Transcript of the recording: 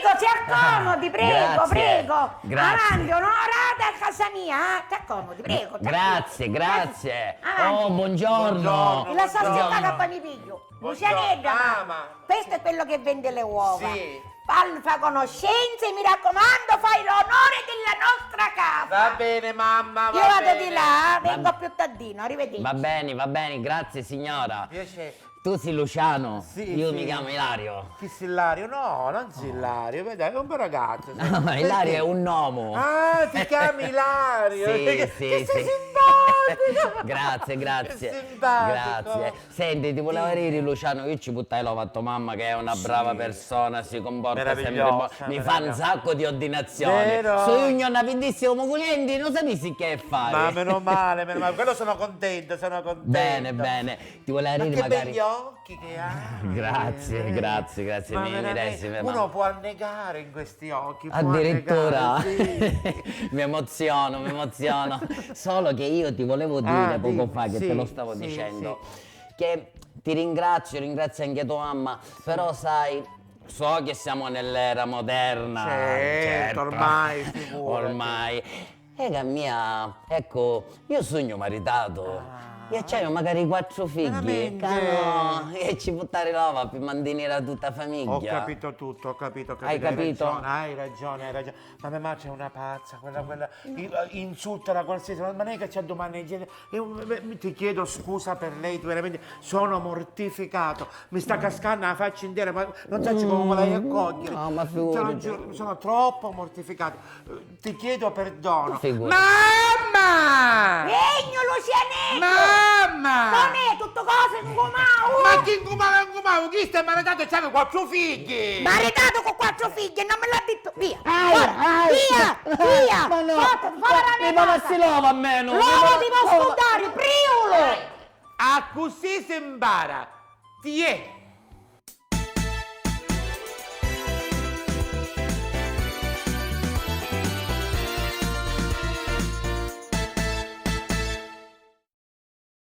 Marito, si accomodi, prego, Grazie, prego. grazie. Avanti, onorata a casa mia, ti accomodi, prego. Grazie, grazie. Avanti. Oh, buongiorno. E la salsetta Buongiorno. che poi mi piglio. Buongiorno. Lucianetta, Ma- questo è quello che vende le uova. Sì. Fa conoscenze, mi raccomando, fai l'onore della nostra casa. Va bene, mamma, Io va vado bene. di là, vengo più tardino, arrivederci. Va bene, grazie signora. Piacere. Tu sei Luciano, Sì, io sì. mi chiamo Ilario. Chi sei Ilario? No, non sei Ilario, vedi, è un bel ragazzo. sei. No, ma Ilario è un uomo. Ah, ti chiami Ilario? Sì, che sì, sei sì. simpatico! Grazie, grazie. Che simpatico. Grazie. Senti, ti volevo dire Luciano, io ci buttai l'ova a tua mamma che è una brava persona, si comporta sempre Meravigliosa, mi fa un meravigliosa. sacco di ordinazioni. Vero? So io non avendissimo clienti, non sapessi che fare. Ma meno male, quello sono contento, sono contento. Bene, bene. Ti volevo Ma dire che magari. belli occhi che hai. Grazie, grazie, Ma mi veramente, resti, uno può annegare in questi occhi. può Addirittura annegare, sì. mi emoziono. Solo che io ti volevo dire Ah, poco dimmi, fa che sì, te lo stavo sì, dicendo. Che ti ringrazio anche tua mamma, però sai, so che siamo nell'era moderna. Certo, ormai, figurati. Ormai. Ega mia, ecco, io sogno maritato. E c'hai magari 4 figli, Veramente? e ci buttare l'ova per mantenere tutta la famiglia. Ho capito tutto, ho capito. Hai capito? Hai ragione. Ma mia mamma c'è una pazza, quella insulta qualsiasi, ma non è che c'è domani. Ti chiedo scusa per lei, veramente sono mortificato. Mi sta cascando la faccia intera, ma non so come lei accogliere. No, ma Te lo figurati. giuro, sono troppo mortificato. Ti chiedo perdono. Figurati. Mamma! Regno Lucianetto! Mamma! Non è tutto cose in Gomau! Ma chi incumava? Chi sta maritato e c'aveva 4 figli? Maritato con 4 figli, non me l'ha detto! Via! Ai. Via! Ma no, Falla mi passi l'ova almeno. L'uomo ti posso dare, priulo! A così si impara. Ti è.